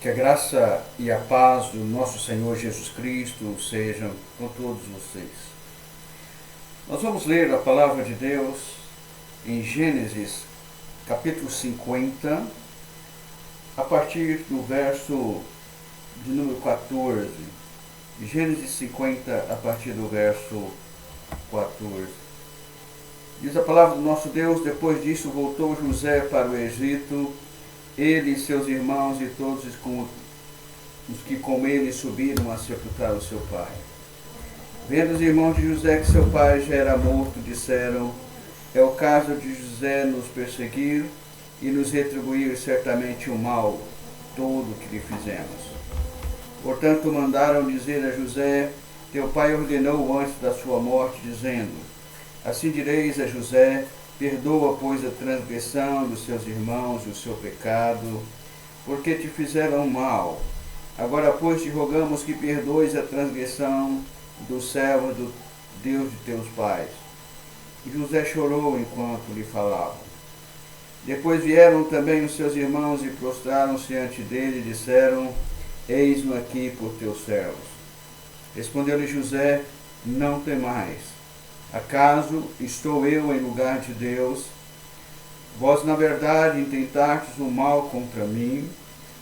Que a graça e a paz do nosso Senhor Jesus Cristo sejam com todos vocês. Nós vamos ler a palavra de Deus em Gênesis, capítulo 50, a partir do verso de número 14. Gênesis 50, a partir do verso 14. Diz a palavra do nosso Deus: depois disso voltou José para o Egito, ele e seus irmãos e todos os que com ele subiram a sepultar o seu pai. Vendo os irmãos de José que seu pai já era morto, disseram: é o caso de José nos perseguir e nos retribuir certamente o mal todo que lhe fizemos. Portanto, mandaram dizer a José: teu pai ordenou antes da sua morte, dizendo: assim direis a José: perdoa, pois, a transgressão dos seus irmãos e o seu pecado, porque te fizeram mal. Agora, pois, te rogamos que perdoes a transgressão dos servos do Deus de teus pais. E José chorou enquanto lhe falavam. Depois vieram também os seus irmãos e prostraram-se diante dele e disseram: eis-no aqui por teus servos. Respondeu-lhe José: não temais. Acaso estou eu em lugar de Deus? Vós, na verdade, intentastes o mal contra mim,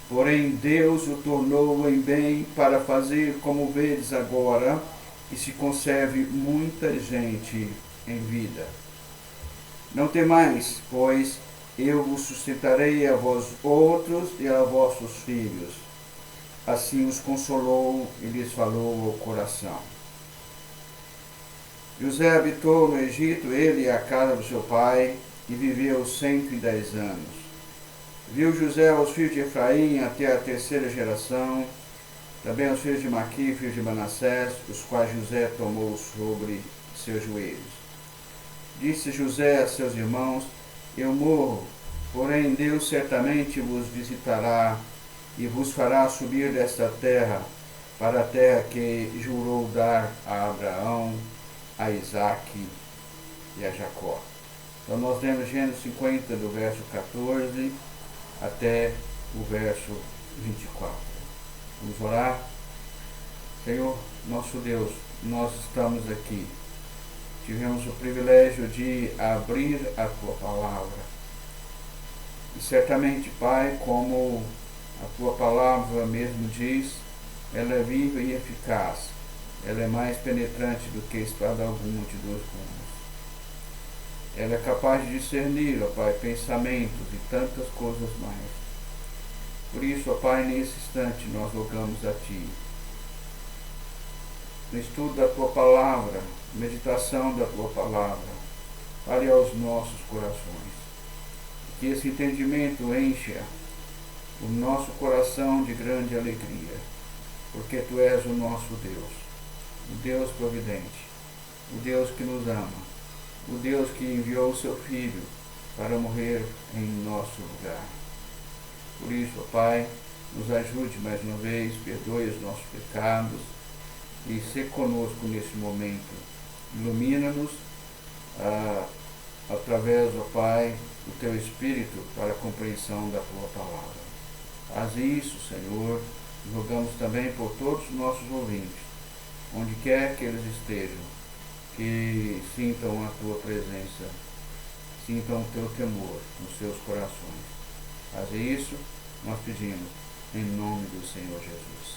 porém Deus o tornou em bem para fazer, como vedes agora, que se conserve muita gente em vida. Não temais, pois eu vos sustentarei a vós outros e a vossos filhos. Assim os consolou e lhes falou ao coração. José habitou no Egito, ele e a casa do seu pai, e viveu 110 anos. Viu José os filhos de Efraim até a terceira geração, também os filhos de Maqui, filhos de Manassés, os quais José tomou sobre seus joelhos. Disse José a seus irmãos: eu morro, porém Deus certamente vos visitará e vos fará subir desta terra para a terra que jurou dar a Abraão, a Isaque e a Jacó. Então nós lemos Gênesis 50, do verso 14 até o verso 24. Vamos orar? Senhor, nosso Deus, nós estamos aqui. Tivemos o privilégio de abrir a Tua Palavra. E certamente, Pai, como a Tua Palavra mesmo diz, ela é viva e eficaz. Ela é mais penetrante do que espada alguma de dois gumes. Ela é capaz de discernir, ó Pai, pensamentos e tantas coisas mais. Por isso, ó Pai, nesse instante nós rogamos a Ti. No estudo da Tua Palavra, meditação da Tua Palavra, fale aos nossos corações. Que esse entendimento encha o nosso coração de grande alegria, porque Tu és o nosso Deus. O Deus providente, o Deus que nos ama, o Deus que enviou o seu Filho para morrer em nosso lugar. Por isso, ó Pai, nos ajude mais uma vez, perdoe os nossos pecados e se conosco nesse momento. Ilumina-nos através, ó Pai, do Teu Espírito para a compreensão da Tua Palavra. Faz isso, Senhor, e rogamos também por todos os nossos ouvintes, onde quer que eles estejam, que sintam a Tua presença, sintam o Teu temor nos seus corações. Fazer isso, nós pedimos, em nome do Senhor Jesus.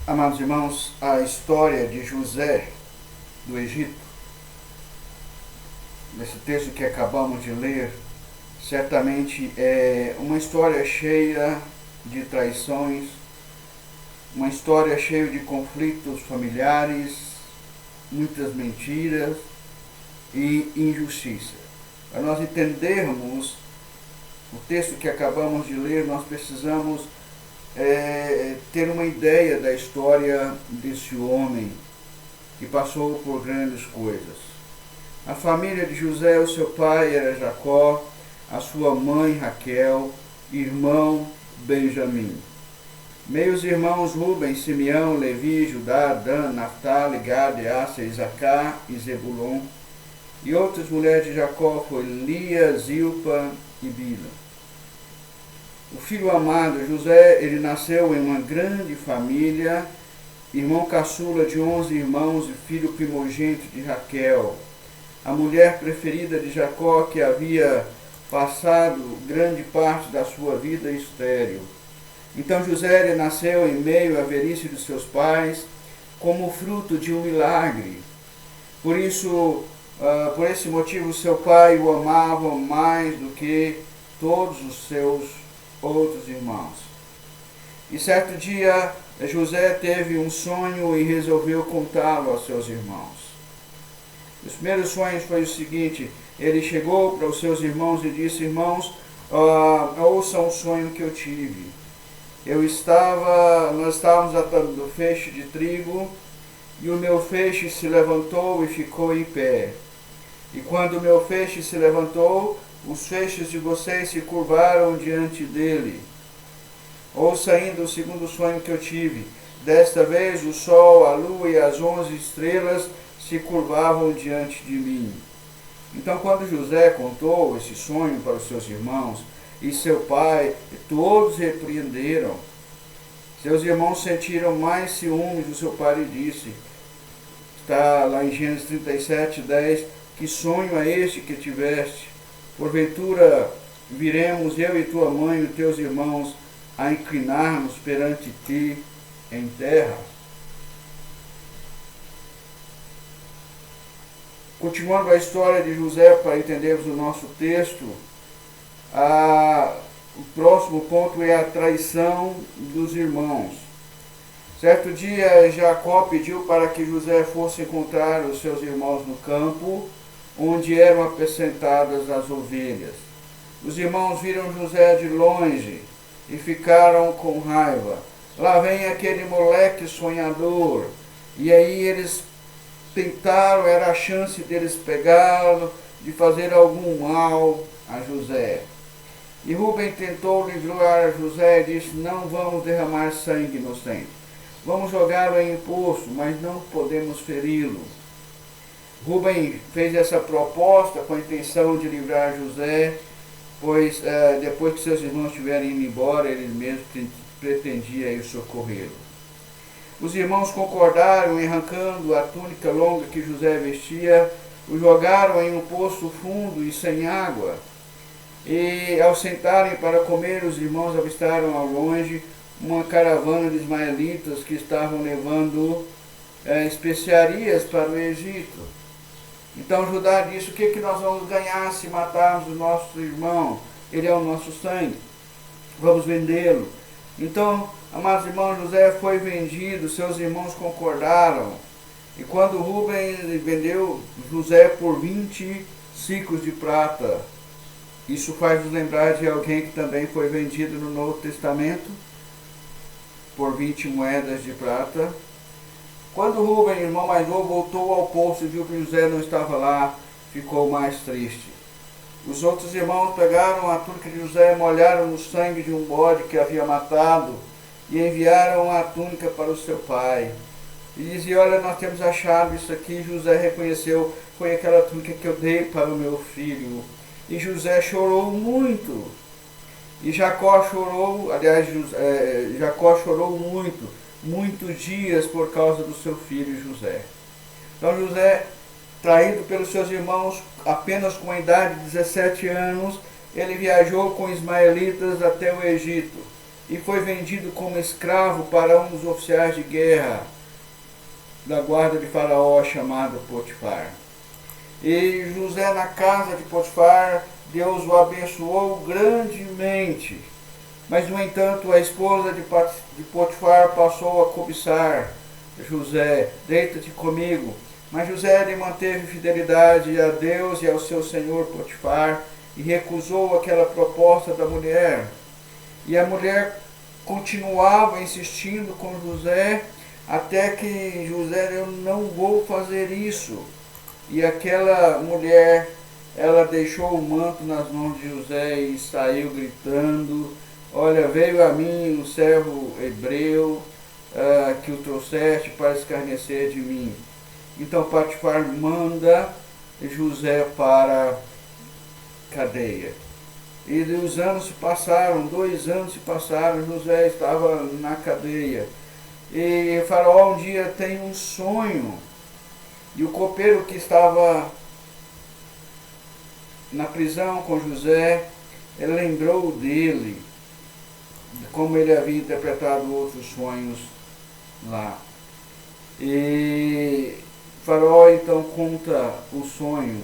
Amados irmãos, a história de José do Egito, nesse texto que acabamos de ler, certamente é uma história cheia de traições, uma história cheia de conflitos familiares, muitas mentiras e injustiça. Para nós entendermos o texto que acabamos de ler, nós precisamos ter uma ideia da história desse homem que passou por grandes coisas. A família de José, o seu pai era Jacó, a sua mãe Raquel, irmão Benjamim. Meios irmãos Ruben, Simeão, Levi, Judá, Dan, Naftali, Gade, Asser, Isacar e Zebulon. E outras mulheres de Jacó foram Lia, Zilpa e Bila. O filho amado José, ele nasceu em uma grande família, irmão caçula de 11 irmãos e filho primogênito de Raquel, a mulher preferida de Jacó, que havia passado grande parte da sua vida estéril. Então José ele nasceu em meio à velhice de seus pais, como fruto de um milagre. Por isso, por esse motivo, seu pai o amava mais do que todos os seus outros irmãos. E certo dia, José teve um sonho e resolveu contá-lo aos seus irmãos. Os primeiros sonhos foi o seguinte: ele chegou para os seus irmãos e disse: irmãos, ouçam o sonho que eu tive. Nós estávamos atando feixe de trigo, e o meu feixe se levantou e ficou em pé. E quando o meu feixe se levantou, os feixes de vocês se curvaram diante dele. Ouça ainda o segundo sonho que eu tive. Desta vez o sol, a lua e as 11 estrelas se curvavam diante de mim. Então, quando José contou esse sonho para os seus irmãos e seu pai, todos repreenderam. Seus irmãos sentiram mais ciúmes do seu pai e disse, está lá em Gênesis 37:10, que sonho é este que tiveste? Porventura viremos eu e tua mãe e teus irmãos a inclinar-nos perante ti em terra? Continuando a história de José, para entendermos o nosso texto, o próximo ponto é a traição dos irmãos. Certo dia, Jacó pediu para que José fosse encontrar os seus irmãos no campo, onde eram apacentadas as ovelhas. Os irmãos viram José de longe e ficaram com raiva. Lá vem aquele moleque sonhador. E aí eles tentaram, era a chance deles pegá-lo, de fazer algum mal a José. E Rúben tentou livrar José e disse, não vamos derramar sangue inocente. Vamos jogá-lo em poço, mas não podemos feri-lo. Rúben fez essa proposta com a intenção de livrar José, pois depois que seus irmãos estiverem indo embora, ele mesmo pretendia ir socorrê-lo. Os irmãos concordaram e, arrancando a túnica longa que José vestia, o jogaram em um poço fundo e sem água. E ao sentarem para comer, os irmãos avistaram ao longe uma caravana de ismaelitas que estavam levando especiarias para o Egito. Então Judá disse, o que nós vamos ganhar se matarmos o nosso irmão? Ele é o nosso sangue. Vamos vendê-lo. Então, amados irmãos, José foi vendido, seus irmãos concordaram. E quando Rúben vendeu José por 20 ciclos de prata, isso faz nos lembrar de alguém que também foi vendido no Novo Testamento por 20 moedas de prata. Quando Rúben, irmão mais novo, voltou ao poço e viu que José não estava lá, ficou mais triste. Os outros irmãos pegaram a túnica de José, molharam no sangue de um bode que havia matado e enviaram a túnica para o seu pai. E diziam, olha, nós temos achado isso aqui. José reconheceu, foi aquela túnica que eu dei para o meu filho. E José chorou muito. E Jacó chorou, Jacó chorou muitos dias por causa do seu filho José. Então José, traído pelos seus irmãos, apenas com a idade de 17 anos, ele viajou com ismaelitas até o Egito e foi vendido como escravo para um dos oficiais de guerra da guarda de Faraó, chamado Potifar. E José, na casa de Potifar, Deus o abençoou grandemente. Mas, no entanto, a esposa de Potifar passou a cobiçar José, deita-te comigo. Mas José lhe manteve fidelidade a Deus e ao seu senhor Potifar e recusou aquela proposta da mulher. E a mulher continuava insistindo com José, até que José, eu não vou fazer isso. E aquela mulher, ela deixou o manto nas mãos de José e saiu gritando, olha, veio a mim um servo hebreu que o trouxeste para escarnecer de mim. Então Potifar manda José para a cadeia. E os anos se passaram, 2 anos se passaram, José estava na cadeia. E Faraó um dia tem um sonho, e o copeiro que estava na prisão com José, ele lembrou dele, de como ele havia interpretado outros sonhos lá. E Faraó então conta o sonho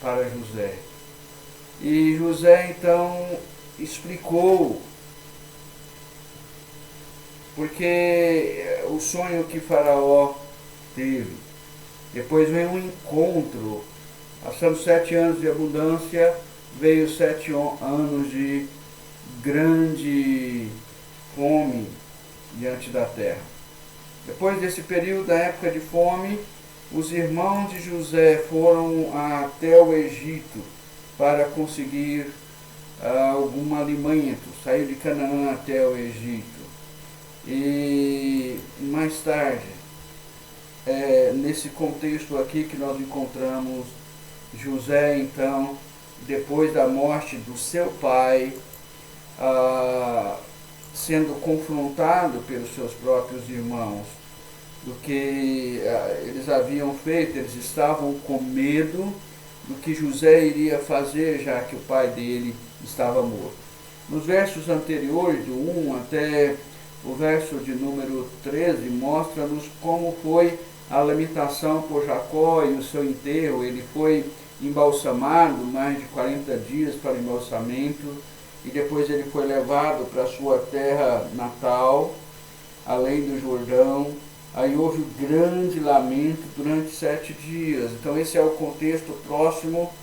para José. E José então explicou, porque o sonho que Faraó teve. Depois veio um encontro, passando 7 anos de abundância, veio 7 anos de grande fome diante da terra. Depois desse período, da época de fome, os irmãos de José foram até o Egito para conseguir algum alimento. Saiu de Canaã até o Egito. E mais tarde, nesse contexto aqui que nós encontramos José, então, depois da morte do seu pai, sendo confrontado pelos seus próprios irmãos do que eles haviam feito. Eles estavam com medo do que José iria fazer, já que o pai dele estava morto. Nos versos anteriores, do 1 até o verso de número 13, mostra-nos como foi a lamentação por Jacó e o seu enterro. Ele foi embalsamado, mais de 40 dias para o embalsamento, e depois ele foi levado para a sua terra natal, além do Jordão. Aí houve um grande lamento durante 7 dias. Então esse é o contexto próximo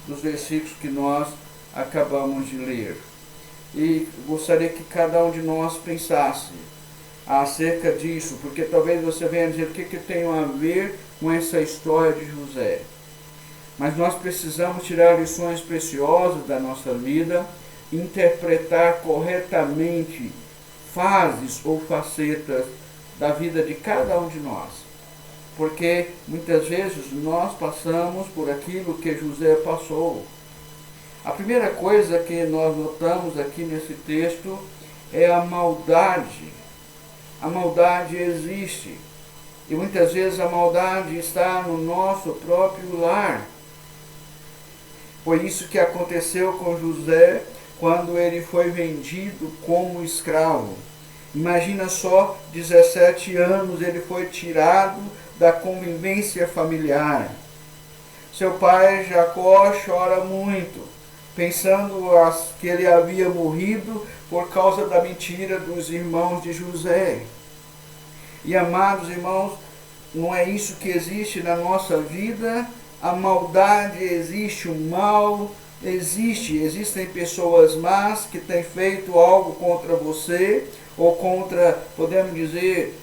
dos versículos que nós acabamos de ler. E gostaria que cada um de nós pensasse acerca disso, porque talvez você venha dizer o que tem a ver com essa história de José. Mas nós precisamos tirar lições preciosas da nossa vida, interpretar corretamente fases ou facetas da vida de cada um de nós. Porque muitas vezes nós passamos por aquilo que José passou. A primeira coisa que nós notamos aqui nesse texto é a maldade. A maldade existe. E muitas vezes a maldade está no nosso próprio lar. Foi isso que aconteceu com José quando ele foi vendido como escravo. Imagina só, 17 anos ele foi tirado da convivência familiar. Seu pai Jacó chora muito, pensando que ele havia morrido por causa da mentira dos irmãos de José. E amados irmãos, não é isso que existe na nossa vida. A maldade existe, o mal existe. Existem pessoas más que têm feito algo contra você, ou contra, podemos dizer,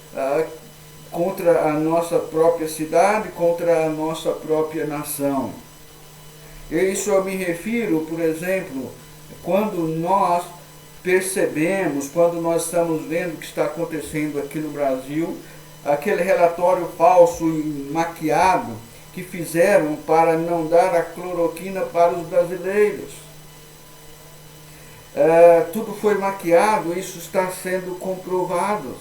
contra a nossa própria cidade, contra a nossa própria nação. E isso eu me refiro, por exemplo, quando nós percebemos, quando nós estamos vendo o que está acontecendo aqui no Brasil, aquele relatório falso e maquiado que fizeram para não dar a cloroquina para os brasileiros. Tudo foi maquiado, isso está sendo comprovado.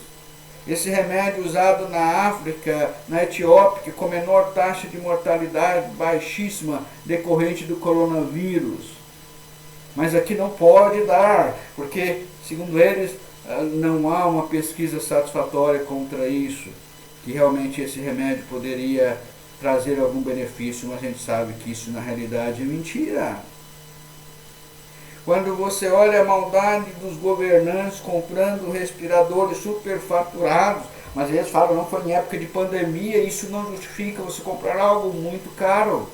Esse remédio usado na África, na Etiópia, com menor taxa de mortalidade, baixíssima, decorrente do coronavírus. Mas aqui não pode dar, porque, segundo eles, não há uma pesquisa satisfatória contra isso, que realmente esse remédio poderia trazer algum benefício, mas a gente sabe que isso na realidade é mentira. Quando você olha a maldade dos governantes comprando respiradores superfaturados, mas eles falam, não foi em época de pandemia, isso não justifica você comprar algo muito caro.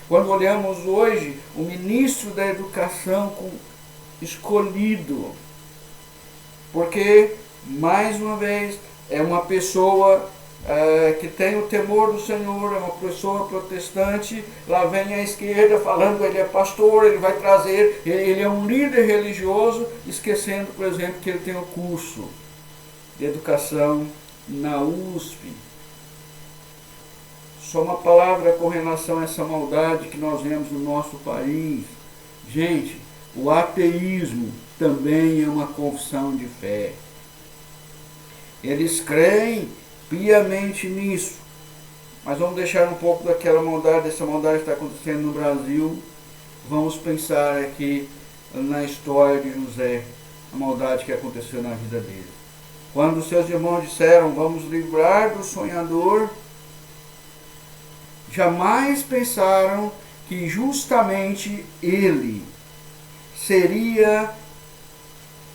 Quando olhamos hoje o ministro da Educação escolhido, porque, mais uma vez, é uma pessoa que tem o temor do Senhor, é uma pessoa protestante. Lá vem a esquerda falando, ele é pastor, ele vai trazer, ele é um líder religioso, esquecendo, por exemplo, que ele tem um curso de educação na USP. Só uma palavra com relação a essa maldade que nós vemos no nosso país. Gente, o ateísmo também é uma confissão de fé. Eles creem piamente nisso. Mas vamos deixar um pouco daquela maldade, dessa maldade que está acontecendo no Brasil. Vamos pensar aqui na história de José, a maldade que aconteceu na vida dele. Quando seus irmãos disseram, vamos livrar do sonhador, jamais pensaram que justamente ele seria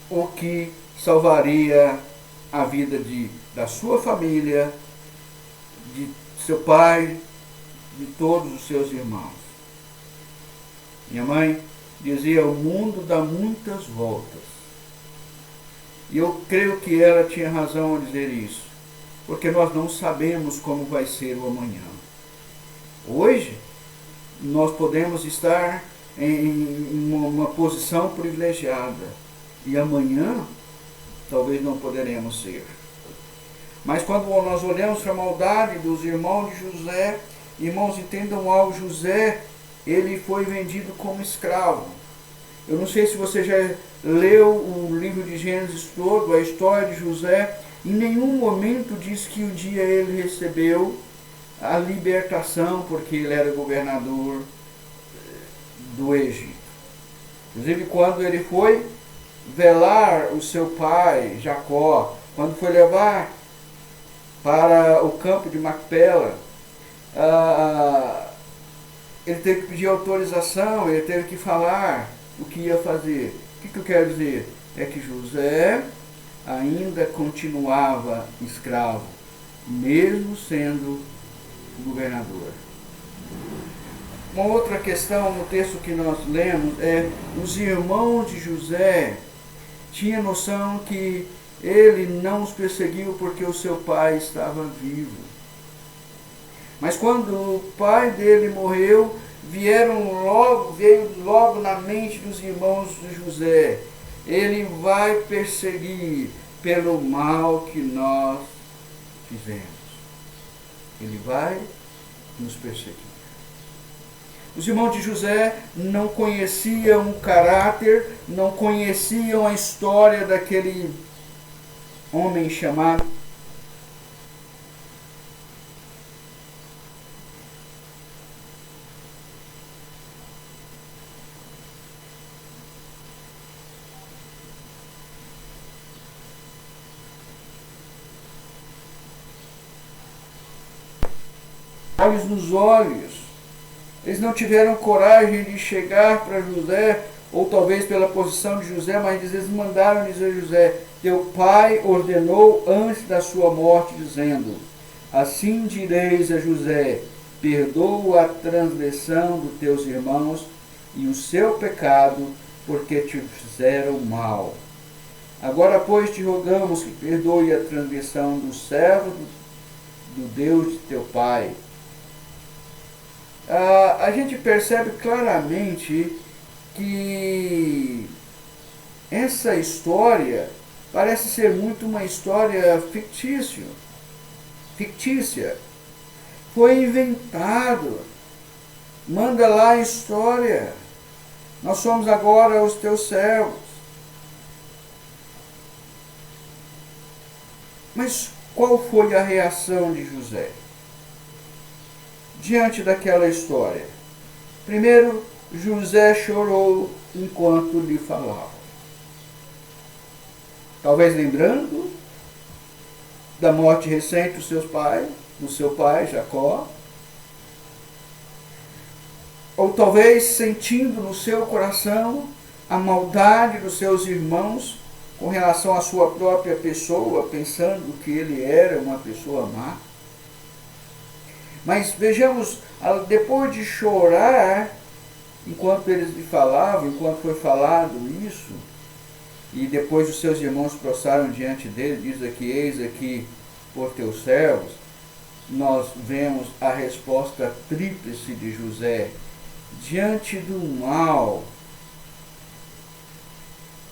o que salvaria a vida da sua família, de seu pai, de todos os seus irmãos. Minha mãe dizia, o mundo dá muitas voltas. E eu creio que ela tinha razão ao dizer isso, porque nós não sabemos como vai ser o amanhã. Hoje, nós podemos estar em uma posição privilegiada, e amanhã, talvez não poderemos ser. Mas quando nós olhamos para a maldade dos irmãos de José, irmãos, entendam algo, José, ele foi vendido como escravo. Eu não sei se você já leu o livro de Gênesis todo, a história de José. Em nenhum momento diz que um dia ele recebeu a libertação, porque ele era governador do Egito. Inclusive, quando ele foi velar o seu pai, Jacó, quando foi levar para o campo de Macpela, ele teve que pedir autorização, ele teve que falar o que ia fazer. O que eu quero dizer? É que José ainda continuava escravo, mesmo sendo governador. Uma outra questão no texto que nós lemos é, os irmãos de José tinham noção que ele não os perseguiu porque o seu pai estava vivo. Mas quando o pai dele morreu, veio logo na mente dos irmãos de José, ele vai perseguir pelo mal que nós fizemos. Ele vai nos perseguir. Os irmãos de José não conheciam o caráter, não conheciam a história daquele homem chamado olhos nos olhos. Eles não tiveram coragem de chegar para José, ou talvez pela posição de José, mas eles mandaram dizer a José, teu pai ordenou antes da sua morte, dizendo, assim direis a José, perdoa a transgressão dos teus irmãos e o seu pecado, porque te fizeram mal. Agora, pois, te rogamos que perdoe a transgressão do servo do Deus de teu pai. A gente percebe claramente que essa história parece ser muito uma história fictícia. Foi inventado. Manda lá a história. Nós somos agora os teus servos. Mas qual foi a reação de José diante daquela história? Primeiro, José chorou enquanto lhe falava. Talvez lembrando da morte recente do seu pai, Jacó. Ou talvez sentindo no seu coração a maldade dos seus irmãos com relação à sua própria pessoa, pensando que ele era uma pessoa má. Mas vejamos, depois de chorar, enquanto eles lhe falavam, enquanto foi falado isso, e depois os seus irmãos prostraram diante dele, diz aqui, eis aqui por teus servos, nós vemos a resposta tríplice de José diante do mal,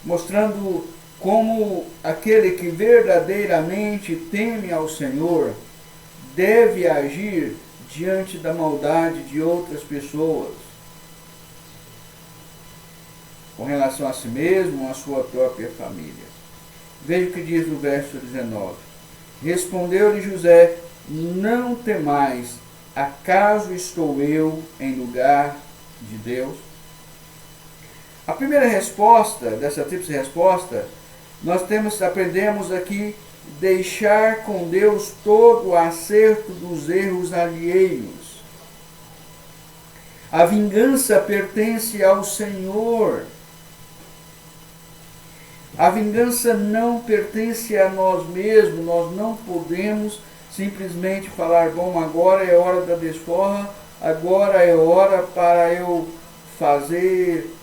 mostrando como aquele que verdadeiramente teme ao Senhor deve agir diante da maldade de outras pessoas, com relação a si mesmo, a sua própria família. Veja o que diz no verso 19. Respondeu-lhe José: não temais, acaso estou eu em lugar de Deus? A primeira resposta, dessa tríplice resposta, nós aprendemos aqui, deixar com Deus todo o acerto dos erros alheios. A vingança pertence ao Senhor. A vingança não pertence a nós mesmos. Nós não podemos simplesmente falar, bom, agora é hora da desforra, agora é hora para eu fazer,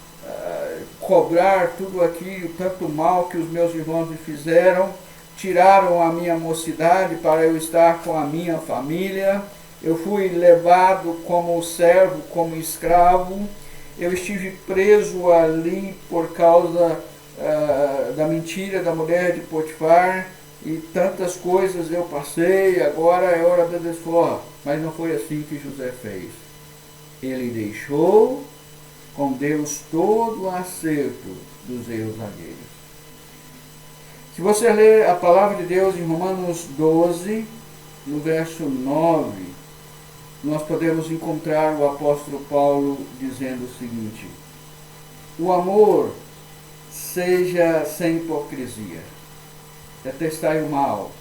cobrar tudo aquilo, tanto mal que os meus irmãos me fizeram, tiraram a minha mocidade para eu estar com a minha família, eu fui levado como servo, como escravo, eu estive preso ali por causa da mentira da mulher de Potifar, e tantas coisas eu passei, agora é hora da desforra. Mas não foi assim que José fez. Ele deixou com Deus todo o acerto dos erros alheios. Se você ler a palavra de Deus em Romanos 12, no verso 9, nós podemos encontrar o apóstolo Paulo dizendo o seguinte: o amor seja sem hipocrisia, detestai o mal,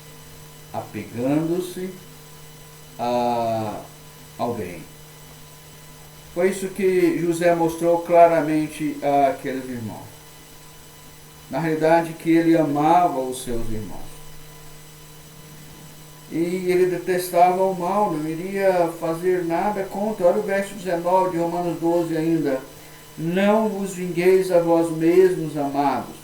apegando-se ao bem. Foi isso que José mostrou claramente àqueles irmãos. Na realidade, que ele amava os seus irmãos. E ele detestava o mal, não iria fazer nada contra. Olha o verso 19 de Romanos 12 ainda. Não vos vingueis a vós mesmos, amados,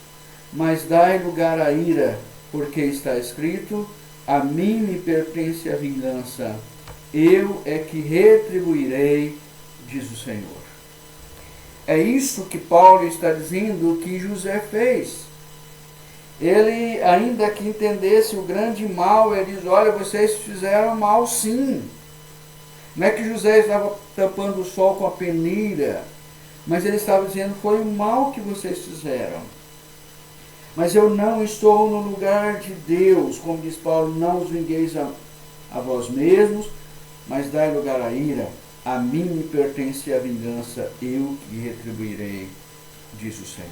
mas dai lugar à ira, porque está escrito: a mim me pertence a vingança, eu é que retribuirei, diz o Senhor. É isso que Paulo está dizendo que José fez. Ele, ainda que entendesse o grande mal, ele diz: olha, vocês fizeram mal sim. Não é que José estava tampando o sol com a peneira, mas ele estava dizendo: foi o mal que vocês fizeram. Mas eu não estou no lugar de Deus, como diz Paulo: não os vingueis a vós mesmos, mas dai lugar à ira. A mim me pertence a vingança, eu que retribuirei, diz o Senhor.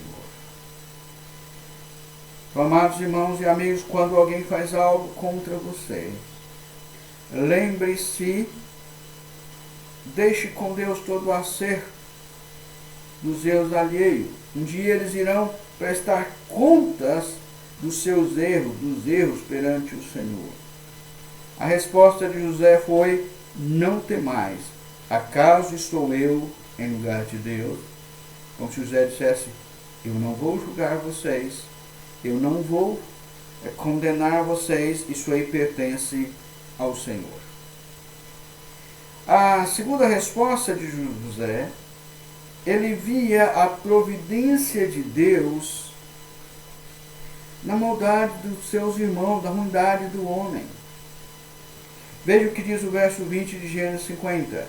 Então, amados irmãos e amigos, quando alguém faz algo contra você, lembre-se, deixe com Deus todo o acerto dos erros alheios. Um dia eles irão prestar contas dos seus erros, dos erros perante o Senhor. A resposta de José foi: não temais, acaso estou eu em lugar de Deus? Como se José dissesse: eu não vou julgar vocês, eu não vou condenar vocês, isso aí pertence ao Senhor. A segunda resposta de José, ele via a providência de Deus na maldade dos seus irmãos, da ruindade do homem. Veja o que diz o verso 20 de Gênesis 50.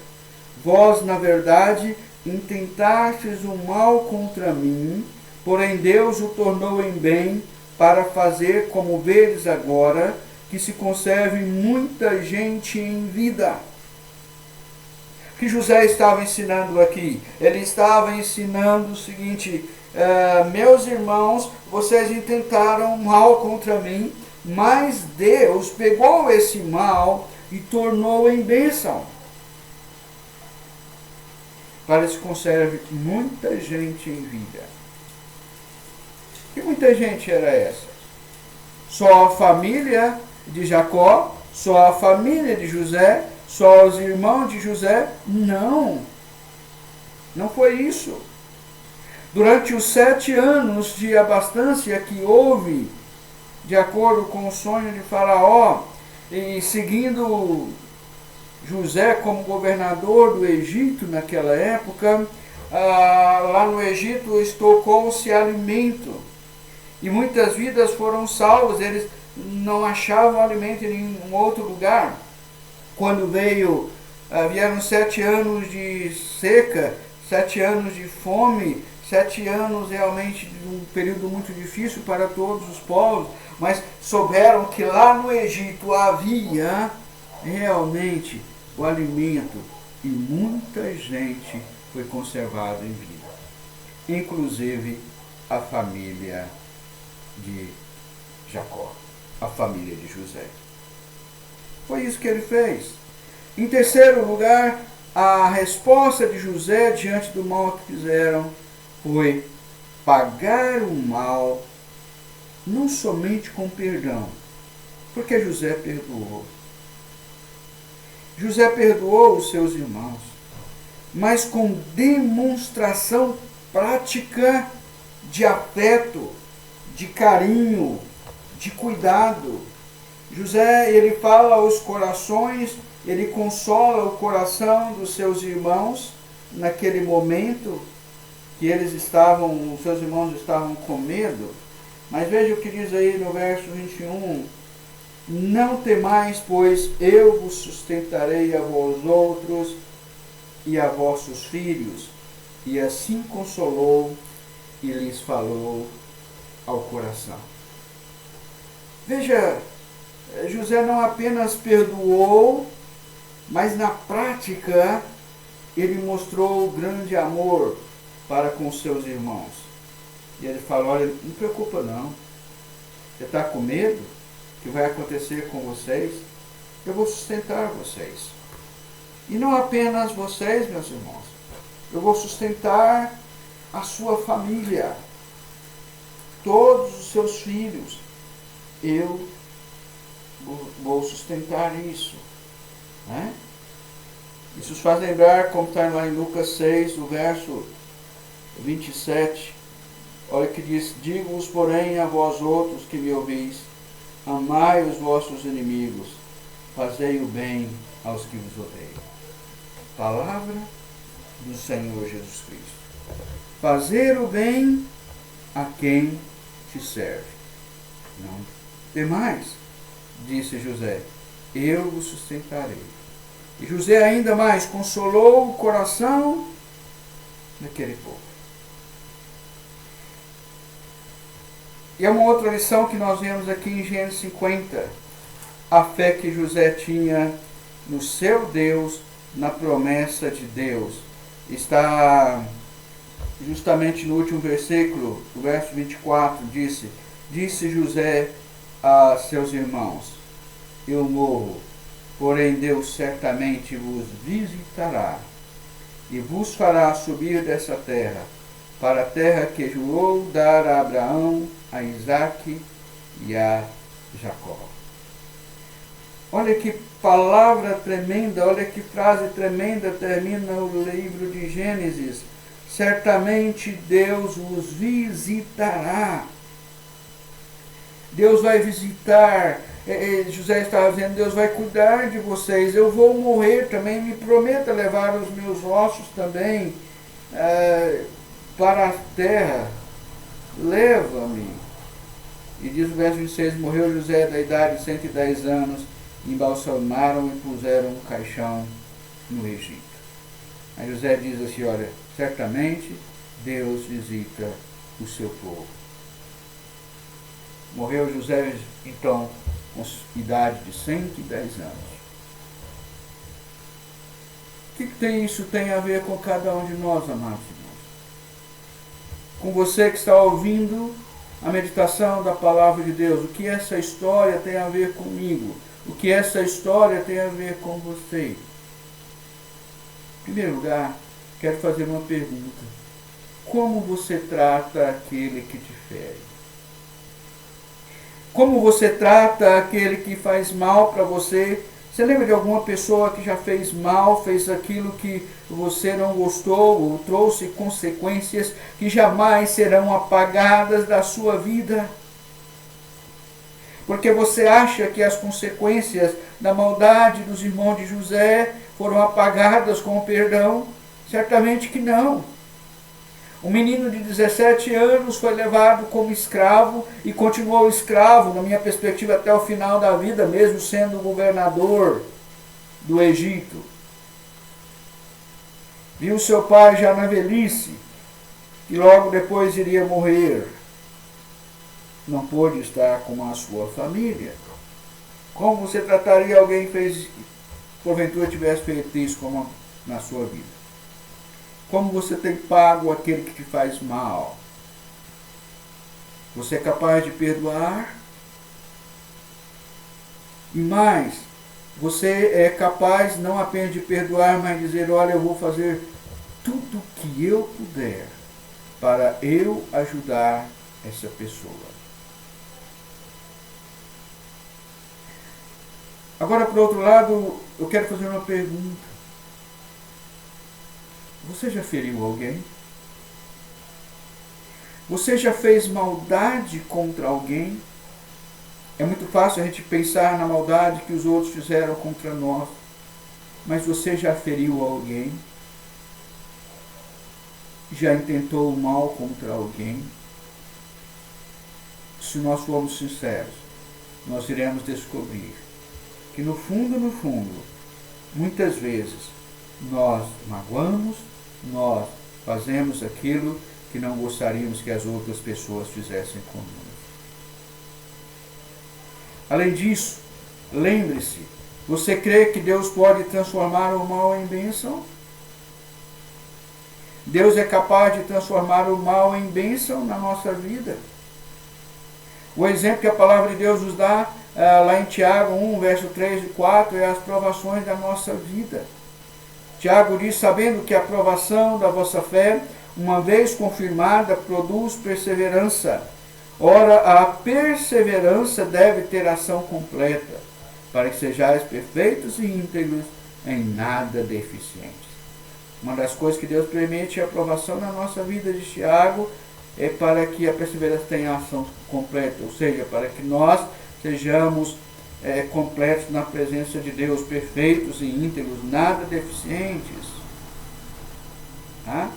Vós, na verdade, intentastes o mal contra mim, porém Deus o tornou em bem, para fazer, como vedes agora, que se conserve muita gente em vida. O que José estava ensinando aqui? Ele estava ensinando o seguinte: meus irmãos, vocês intentaram mal contra mim, mas Deus pegou esse mal e tornou em bênção, para que se conserve muita gente em vida. Que muita gente era essa? Só a família de Jacó? Só a família de José? Só os irmãos de José? Não. Não foi isso. Durante os 7 anos de abastança que houve, de acordo com o sonho de Faraó, e seguindo José como governador do Egito naquela época, lá no Egito estocou-se alimento. E muitas vidas foram salvas, eles não achavam alimento em nenhum outro lugar. Quando veio vieram 7 anos de seca, 7 anos de fome, 7 anos realmente de um período muito difícil para todos os povos, mas souberam que lá no Egito havia realmente o alimento e muita gente foi conservada em vida, inclusive a família de Jacó, a família de José. Foi isso que ele fez. Em terceiro lugar, a resposta de José diante do mal que fizeram foi pagar o mal não somente com perdão, porque José perdoou. José perdoou os seus irmãos, mas com demonstração prática de afeto, de carinho, de cuidado. José, ele fala aos corações, ele consola o coração dos seus irmãos naquele momento que os seus irmãos estavam com medo. Mas veja o que diz aí no verso 21. Não temais, pois eu vos sustentarei a vós outros e a vossos filhos. E assim consolou e lhes falou ao coração. Veja, José não apenas perdoou, mas na prática ele mostrou grande amor para com seus irmãos. E ele falou: olha, não preocupa não. Você está com medo que vai acontecer com vocês? Eu vou sustentar vocês. E não apenas vocês, meus irmãos. Eu vou sustentar a sua família, todos os seus filhos. Eu vou sustentar isso. Né? Isso nos faz lembrar, como está lá em Lucas 6, o verso 27. Olha que diz: digo-vos, porém, a vós outros que me ouvis, amai os vossos inimigos, fazei o bem aos que vos odeiam. Palavra do Senhor Jesus Cristo. Fazer o bem a quem te serve. Não temais, disse José, eu vos sustentarei. E José ainda mais consolou o coração daquele povo. E é uma outra lição que nós vemos aqui em Gênesis 50. A fé que José tinha no seu Deus, na promessa de Deus. Está justamente no último versículo, o verso 24, disse José a seus irmãos: eu morro, porém Deus certamente vos visitará e vos fará subir dessa terra, para a terra que jurou dar a Abraão, a Isaque e a Jacó. Olha que palavra tremenda, olha que frase tremenda termina o livro de Gênesis. Certamente Deus vos visitará. Deus vai visitar. José estava dizendo: Deus vai cuidar de vocês. Eu vou morrer também. Me prometa levar os meus ossos também para a terra. Leva-me. E diz o verso 26: morreu José da idade de 110 anos. Embalsamaram e puseram um caixão no Egito. Aí José diz assim: olha, certamente Deus visita o seu povo. Morreu José, então, com idade de 110 anos. O que isso tem a ver com cada um de nós, amados irmãos? Com você que está ouvindo a meditação da palavra de Deus. O que essa história tem a ver comigo? O que essa história tem a ver com você? Em primeiro lugar, quero fazer uma pergunta. Como você trata aquele que te fere? Como você trata aquele que faz mal para você? Você lembra de alguma pessoa que já fez mal, fez aquilo que você não gostou, ou trouxe consequências que jamais serão apagadas da sua vida? Porque você acha que as consequências da maldade dos irmãos de José foram apagadas com o perdão? Certamente que não. Um menino de 17 anos foi levado como escravo e continuou escravo, na minha perspectiva, até o final da vida, mesmo sendo governador do Egito. Viu seu pai já na velhice, e logo depois iria morrer. Não pôde estar com a sua família. Como você trataria alguém que fez, porventura tivesse feito isso como na sua vida? Como você tem pago aquele que te faz mal? Você é capaz de perdoar? E mais, você é capaz não apenas de perdoar, mas dizer, olha, eu vou fazer tudo o que eu puder para eu ajudar essa pessoa. Agora, por outro lado, eu quero fazer uma pergunta. Você já feriu alguém? Você já fez maldade contra alguém? É muito fácil a gente pensar na maldade que os outros fizeram contra nós. Mas você já feriu alguém? Já intentou o mal contra alguém? Se nós formos sinceros, nós iremos descobrir que no fundo, muitas vezes, nós magoamos, nós fazemos aquilo que não gostaríamos que as outras pessoas fizessem conosco. Além disso, lembre-se, você crê que Deus pode transformar o mal em bênção? Deus é capaz de transformar o mal em bênção na nossa vida. O exemplo que a palavra de Deus nos dá lá em Tiago 1, verso 3 e 4, é as provações da nossa vida. Tiago diz, sabendo que a provação da vossa fé, uma vez confirmada, produz perseverança. Ora, a perseverança deve ter ação completa, para que sejais perfeitos e íntegros, em nada deficientes. Uma das coisas que Deus permite a aprovação na nossa vida, de Tiago, é para que a perseverança tenha ação completa, ou seja, para que nós sejamos completos na presença de Deus, perfeitos e íntegros, nada deficientes. Tá?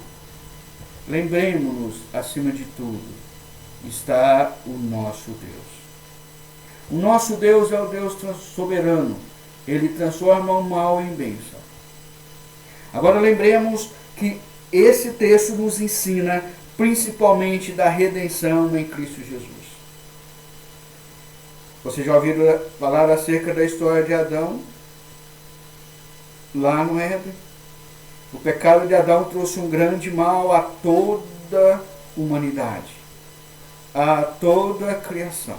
Lembremos-nos, acima de tudo, está o nosso Deus. O nosso Deus é o Deus soberano. Ele transforma o mal em bênção. Agora lembremos que esse texto nos ensina principalmente da redenção em Cristo Jesus. Você já ouviu falar acerca da história de Adão? Lá no Éden. O pecado de Adão trouxe um grande mal a toda a humanidade, a toda a criação.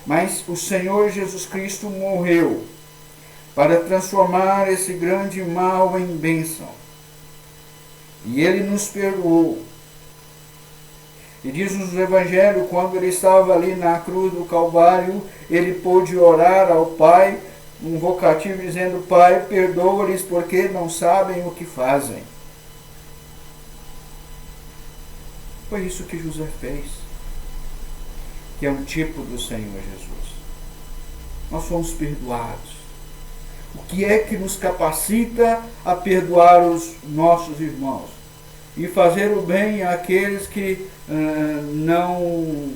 Mas o Senhor Jesus Cristo morreu para transformar esse grande mal em bênção. E Ele nos perdoou. E diz-nos no Evangelho, quando Ele estava ali na cruz do Calvário, Ele pôde orar ao Pai, um vocativo dizendo, Pai, perdoa-lhes porque não sabem o que fazem. Foi isso que José fez, que é um tipo do Senhor Jesus. Nós fomos perdoados. O que é que nos capacita a perdoar os nossos irmãos e fazer o bem àqueles que não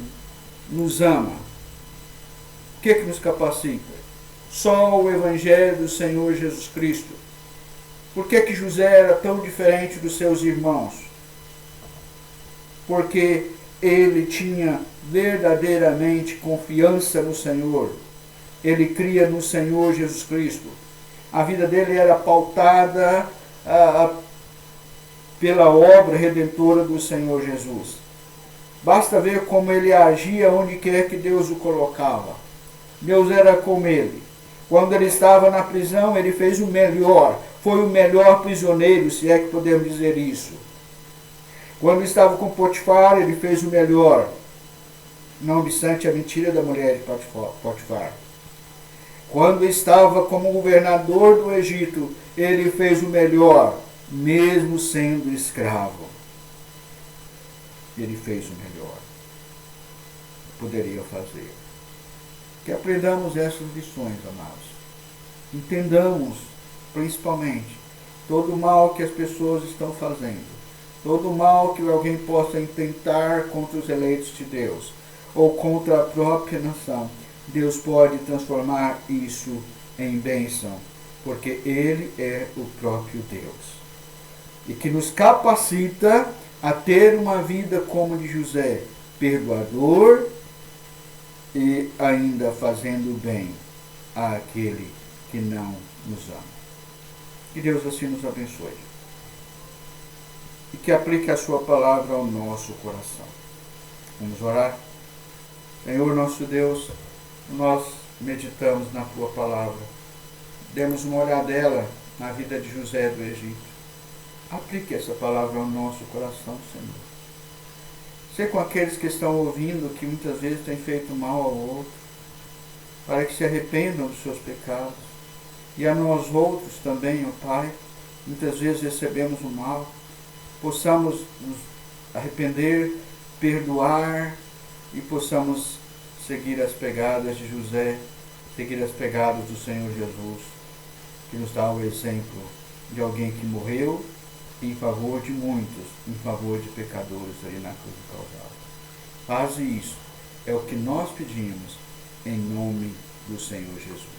nos amam? O que é que nos capacita? Só o Evangelho do Senhor Jesus Cristo. Por que José era tão diferente dos seus irmãos? Porque ele tinha verdadeiramente confiança no Senhor. Ele cria no Senhor Jesus Cristo. A vida dele era pautada pela obra redentora do Senhor Jesus. Basta ver como ele agia onde quer que Deus o colocava. Deus era com ele. Quando ele estava na prisão, ele fez o melhor. Foi o melhor prisioneiro, se é que podemos dizer isso. Quando estava com Potifar, ele fez o melhor. Não obstante a mentira da mulher de Potifar. Quando estava como governador do Egito, ele fez o melhor, mesmo sendo escravo. Ele fez o melhor. Poderia fazer. Que aprendamos essas lições, amados. Entendamos, principalmente, todo o mal que as pessoas estão fazendo, todo o mal que alguém possa intentar contra os eleitos de Deus, ou contra a própria nação. Deus pode transformar isso em bênção. porque Ele é o próprio Deus. E que nos capacita a ter uma vida como a de José, perdoador e ainda fazendo bem àquele que não nos ama. Que Deus assim nos abençoe. E que aplique a sua palavra ao nosso coração. Vamos orar? Senhor nosso Deus, nós meditamos na tua palavra. Demos uma olhadela na vida de José do Egito. Aplique essa palavra ao nosso coração, Senhor. Seja com aqueles que estão ouvindo, que muitas vezes têm feito mal ao outro, para que se arrependam dos seus pecados. E a nós outros também, ó Pai, muitas vezes recebemos o mal, possamos nos arrepender, perdoar e possamos seguir as pegadas de José, seguir as pegadas do Senhor Jesus, que nos dá o exemplo de alguém que morreu em favor de muitos, em favor de pecadores ali na cruz do Calvário. Faze isso, é o que nós pedimos, em nome do Senhor Jesus.